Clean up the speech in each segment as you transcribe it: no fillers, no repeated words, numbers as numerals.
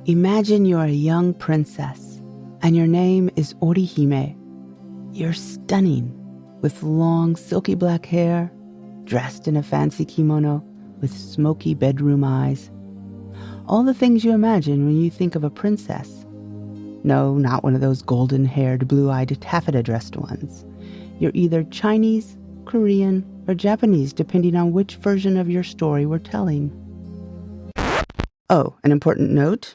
Imagine you're a young princess, and your name is Orihime. You're stunning, with long, silky black hair, dressed in a fancy kimono with smoky bedroom eyes. All the things you imagine when you think of a princess. No, not one of those golden-haired, blue-eyed, taffeta-dressed ones. You're either Chinese, Korean, or Japanese, depending on which version of your story we're telling. Oh, an important note.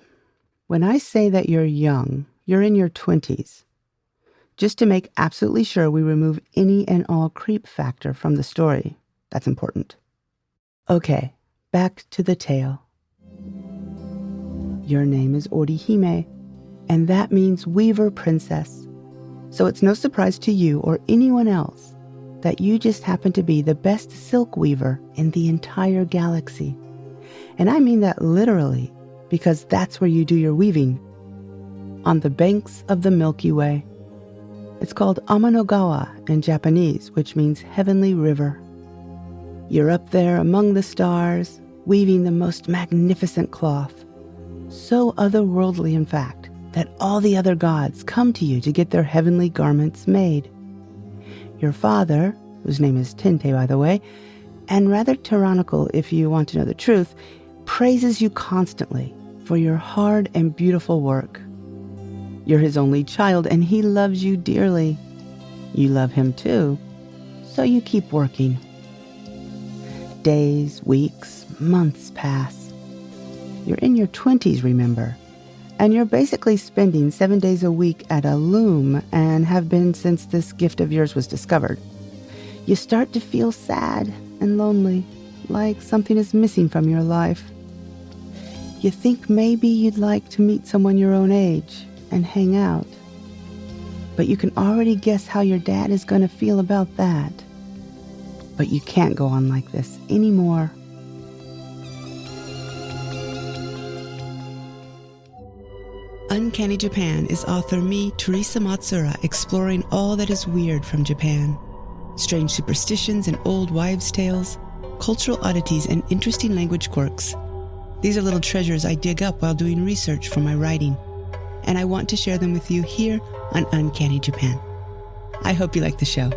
When I say that you're young, you're in your 20s. Just to make absolutely sure we remove any and all creep factor from the story. That's important. Okay, back to the tale. Your name is Orihime, and that means Weaver Princess. So it's no surprise to you or anyone else that you just happen to be the best silk weaver in the entire galaxy. And I mean that literally, because that's where you do your weaving. On the banks of the Milky Way. It's called Amanogawa in Japanese, which means heavenly river. You're up there among the stars, weaving the most magnificent cloth. So otherworldly, in fact, that all the other gods come to you to get their heavenly garments made. Your father, whose name is Tente, by the way, and rather tyrannical if you want to know the truth, praises you constantly for your hard and beautiful work. You're his only child, and he loves you dearly. You love him too, so you keep working. Days, weeks, months pass. You're in your 20s, remember, and you're basically spending 7 days a week at a loom and have been since this gift of yours was discovered. You start to feel sad and lonely, like something is missing from your life. You think maybe you'd like to meet someone your own age and hang out. But you can already guess how your dad is going to feel about that. But you can't go on like this anymore. Uncanny Japan is author me, Teresa Matsura, exploring all that is weird from Japan. Strange superstitions and old wives' tales, cultural oddities and interesting language quirks. These are little treasures I dig up while doing research for my writing, and I want to share them with you here on Uncanny Japan. I hope you like the show.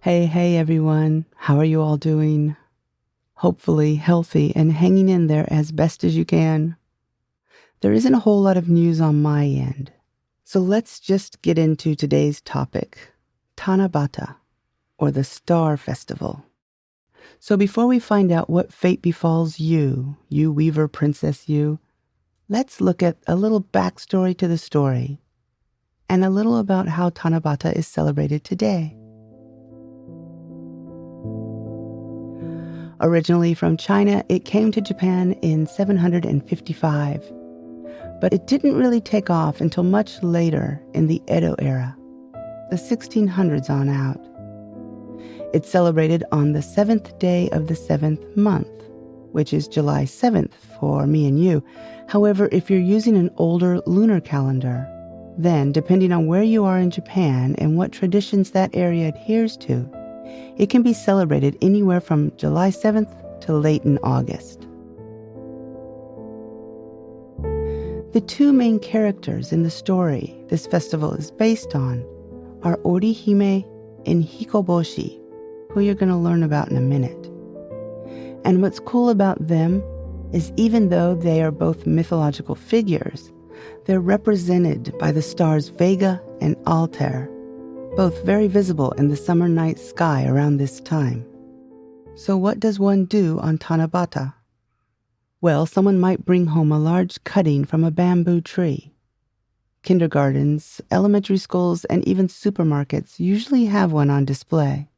Hey everyone, how are you all doing? Hopefully healthy and hanging in there as best as you can. There isn't a whole lot of news on my end, so let's just get into today's topic, Tanabata, or the Star Festival. So before we find out what fate befalls you Weaver Princess you, let's look at a little backstory to the story and a little about how Tanabata is celebrated today. Originally from China, it came to Japan in 755, but it didn't really take off until much later in the Edo era, the 1600s on out. It's celebrated on the 7th day of the 7th month, which is July 7th for me and you. However, if you're using an older lunar calendar, then depending on where you are in Japan and what traditions that area adheres to, it can be celebrated anywhere from July 7th to late in August. The two main characters in the story this festival is based on are Orihime and Hikoboshi, who you're going to learn about in a minute. And what's cool about them is even though they are both mythological figures, they're represented by the stars Vega and Altair, both very visible in the summer night sky around this time. So what does one do on Tanabata? Well, someone might bring home a large cutting from a bamboo tree. Kindergartens, elementary schools, and even supermarkets usually have one on display.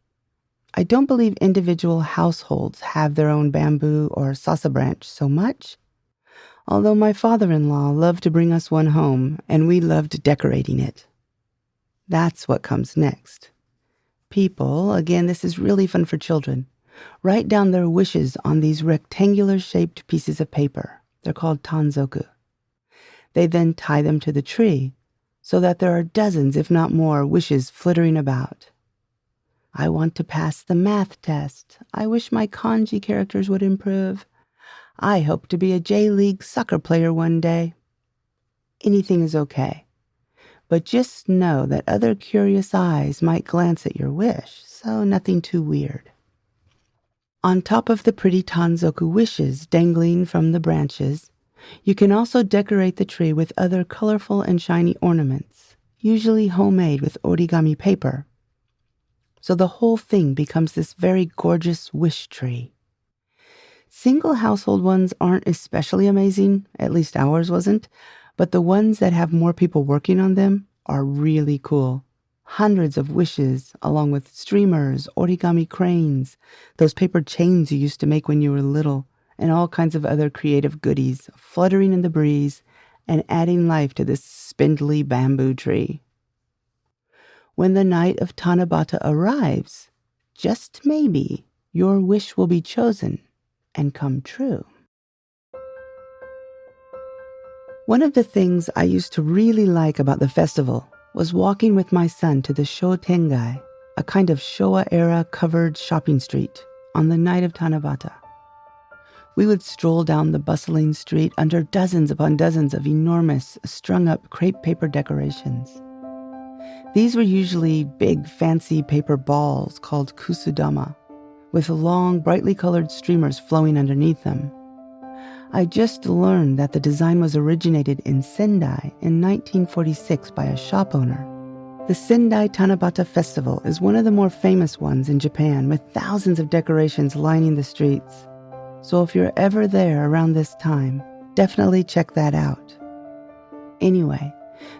I don't believe individual households have their own bamboo or sasa branch so much, although my father-in-law loved to bring us one home, and we loved decorating it. That's what comes next. People, again, this is really fun for children, write down their wishes on these rectangular-shaped pieces of paper. They're called tanzoku. They then tie them to the tree so that there are dozens, if not more, wishes flittering about. I want to pass the math test. I wish my kanji characters would improve. I hope to be a J-League soccer player one day. Anything is okay. But just know that other curious eyes might glance at your wish, so nothing too weird. On top of the pretty tanzoku wishes dangling from the branches, you can also decorate the tree with other colorful and shiny ornaments, usually homemade with origami paper. So the whole thing becomes this very gorgeous wish tree. Single household ones aren't especially amazing, at least ours wasn't, but the ones that have more people working on them are really cool. Hundreds of wishes, along with streamers, origami cranes, those paper chains you used to make when you were little, and all kinds of other creative goodies fluttering in the breeze and adding life to this spindly bamboo tree. When the night of Tanabata arrives, just maybe your wish will be chosen and come true. One of the things I used to really like about the festival was walking with my son to the Shotengai, a kind of Showa-era covered shopping street, on the night of Tanabata. We would stroll down the bustling street under dozens upon dozens of enormous, strung-up crepe paper decorations. These were usually big, fancy paper balls called kusudama, with long, brightly colored streamers flowing underneath them. I just learned that the design was originated in Sendai in 1946 by a shop owner. The Sendai Tanabata Festival is one of the more famous ones in Japan, with thousands of decorations lining the streets. So if you're ever there around this time, definitely check that out. Anyway,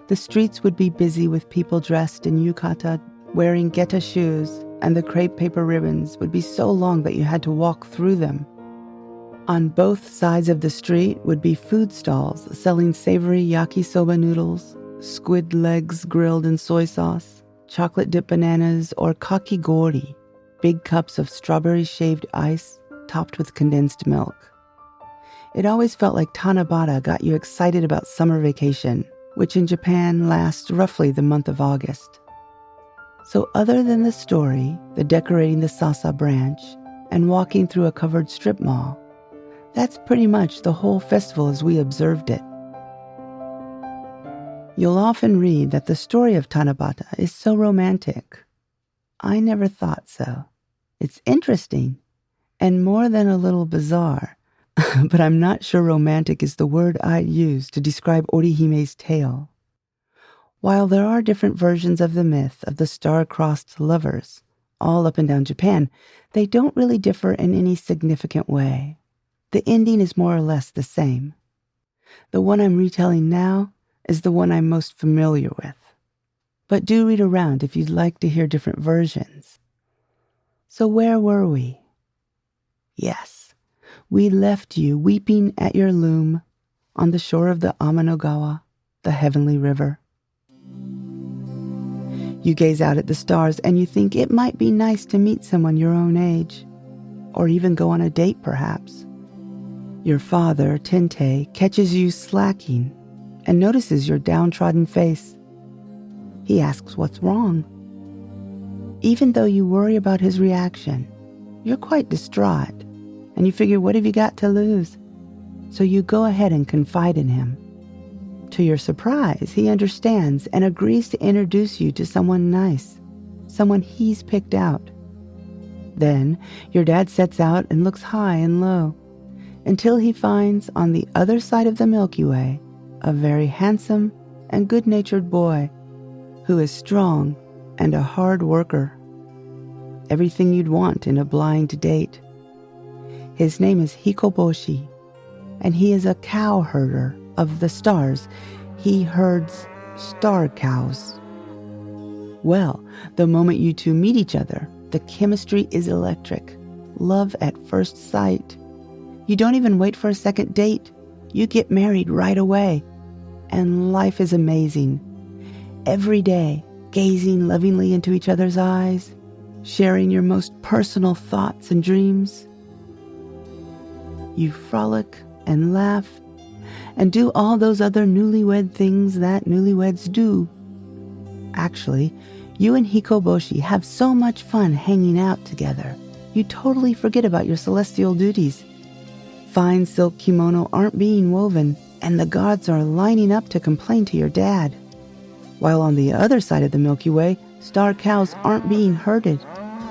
the streets would be busy with people dressed in yukata, wearing geta shoes, and the crepe paper ribbons would be so long that you had to walk through them. On both sides of the street would be food stalls selling savory yakisoba noodles, squid legs grilled in soy sauce, chocolate-dipped bananas, or kakigori, big cups of strawberry-shaved ice topped with condensed milk. It always felt like Tanabata got you excited about summer vacation, which in Japan lasts roughly the month of August. So other than the story, the decorating the sasa branch, and walking through a covered strip mall, that's pretty much the whole festival as we observed it. You'll often read that the story of Tanabata is so romantic. I never thought so. It's interesting, and more than a little bizarre, but I'm not sure romantic is the word I'd use to describe Orihime's tale. While there are different versions of the myth of the star-crossed lovers, all up and down Japan, they don't really differ in any significant way. The ending is more or less the same. The one I'm retelling now is the one I'm most familiar with. But do read around if you'd like to hear different versions. So where were we? Yes, we left you weeping at your loom on the shore of the Amanogawa, the heavenly river. You gaze out at the stars and you think it might be nice to meet someone your own age, or even go on a date perhaps. Your father, Tente, catches you slacking and notices your downtrodden face. He asks what's wrong. Even though you worry about his reaction, you're quite distraught, and you figure, what have you got to lose? So you go ahead and confide in him. To your surprise, he understands and agrees to introduce you to someone nice, someone he's picked out. Then your dad sets out and looks high and low, until he finds on the other side of the Milky Way a very handsome and good-natured boy who is strong and a hard worker. Everything you'd want in a blind date. His name is Hikoboshi, and he is a cow herder of the stars. He herds star cows. Well, the moment you two meet each other, the chemistry is electric. Love at first sight. You don't even wait for a second date. You get married right away. And life is amazing. Every day, gazing lovingly into each other's eyes, sharing your most personal thoughts and dreams. You frolic and laugh and do all those other newlywed things that newlyweds do. Actually, You and Hikoboshi have so much fun hanging out together. You totally forget about your celestial duties. Fine silk kimono aren't being woven, and the gods are lining up to complain to your dad. While on the other side of the Milky Way, star cows aren't being herded,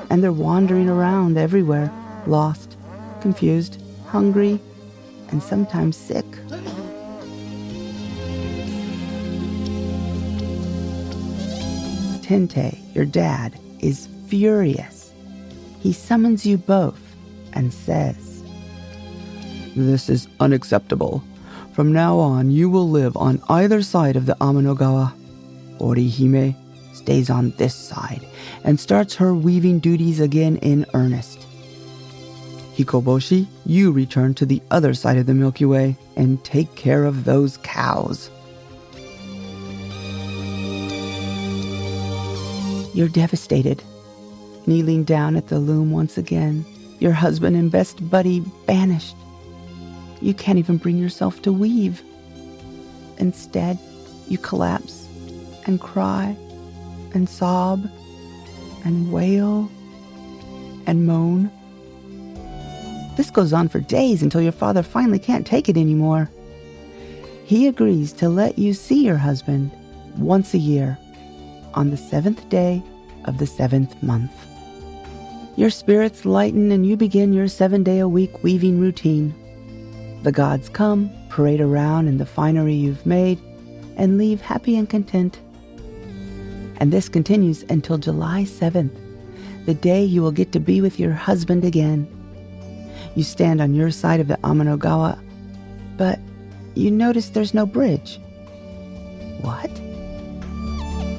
and they're wandering around everywhere, lost, confused, hungry, and sometimes sick. Tente, your dad, is furious. He summons you both and says, "This is unacceptable. From now on, you will live on either side of the Amanogawa. Orihime stays on this side and starts her weaving duties again in earnest. Hikoboshi, you return to the other side of the Milky Way and take care of those cows." You're devastated. Kneeling down at the loom once again, your husband and best buddy banished. You can't even bring yourself to weave. Instead, you collapse and cry and sob and wail and moan. This goes on for days until your father finally can't take it anymore. He agrees to let you see your husband once a year on the 7th day of the 7th month. Your spirits lighten and you begin your 7-day-a-week weaving routine. The gods come, parade around in the finery you've made, and leave happy and content. And this continues until July 7th, the day you will get to be with your husband again. You stand on your side of the Amanogawa, but you notice there's no bridge. What?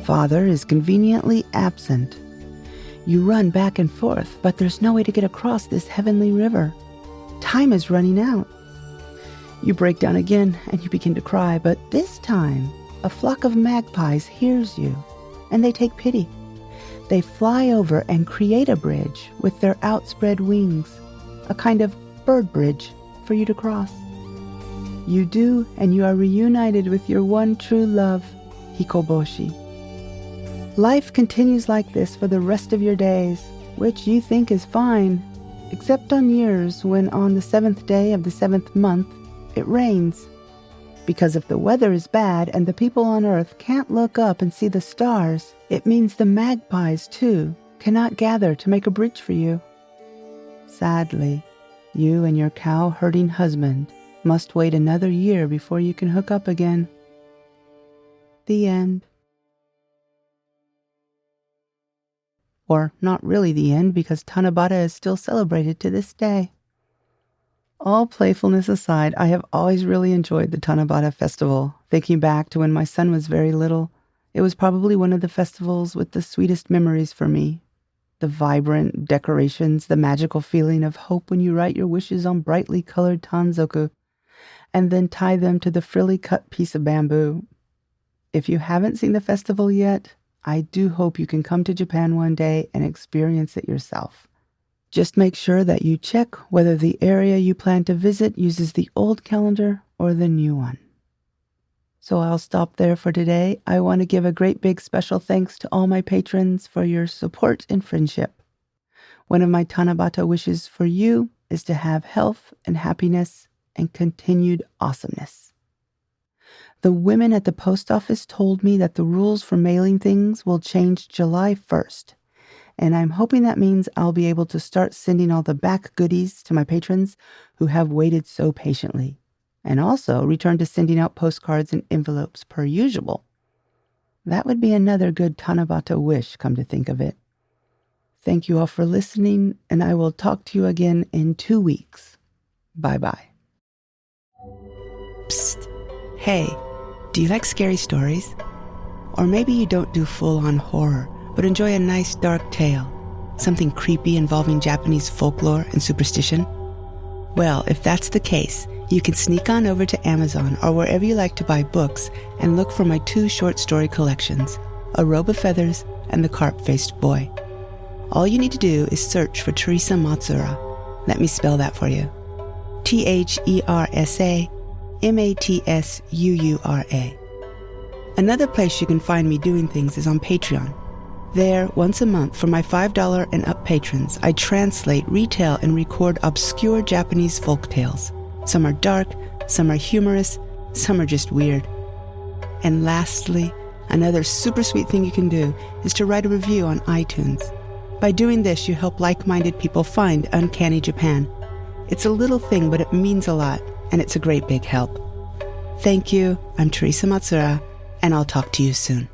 Father is conveniently absent. You run back and forth, but there's no way to get across this heavenly river. Time is running out. You break down again and you begin to cry, but this time, a flock of magpies hears you, and they take pity. They fly over and create a bridge with their outspread wings, a kind of bird bridge for you to cross. You do, and you are reunited with your one true love, Hikoboshi. Life continues like this for the rest of your days, which you think is fine, except on years when on the 7th day of the 7th month, it rains. Because if the weather is bad and the people on Earth can't look up and see the stars, it means the magpies, too, cannot gather to make a bridge for you. Sadly, you and your cow-herding husband must wait another year before you can hook up again. The end. Or not really the end, because Tanabata is still celebrated to this day. All playfulness aside, I have always really enjoyed the Tanabata festival. Thinking back to when my son was very little, it was probably one of the festivals with the sweetest memories for me. The vibrant decorations, the magical feeling of hope when you write your wishes on brightly colored tanzoku, and then tie them to the frilly cut piece of bamboo. If you haven't seen the festival yet, I do hope you can come to Japan one day and experience it yourself. Just make sure that you check whether the area you plan to visit uses the old calendar or the new one. So I'll stop there for today. I want to give a great big special thanks to all my patrons for your support and friendship. One of my Tanabata wishes for you is to have health and happiness and continued awesomeness. The women at the post office told me that the rules for mailing things will change July 1st, and I'm hoping that means I'll be able to start sending all the back goodies to my patrons who have waited so patiently, and also return to sending out postcards and envelopes per usual. That would be another good Tanabata wish, come to think of it. Thank you all for listening, and I will talk to you again in 2 weeks. Bye-bye. Psst. Hey, do you like scary stories? Or maybe you don't do full-on horror, but enjoy a nice dark tale, something creepy involving Japanese folklore and superstition? Well, if that's the case, you can sneak on over to Amazon or wherever you like to buy books and look for my 2 short story collections, A Robe of Feathers and The Carp-Faced Boy. All you need to do is search for Teresa Matsura. Let me spell that for you. TheresaMatsura. Another place you can find me doing things is on Patreon. There, once a month, for my $5 and up patrons, I translate, retell, and record obscure Japanese folktales. Some are dark, some are humorous, some are just weird. And lastly, another super sweet thing you can do is to write a review on iTunes. By doing this, you help like-minded people find Uncanny Japan. It's a little thing, but it means a lot, and it's a great big help. Thank you. I'm Teresa Matsura, and I'll talk to you soon.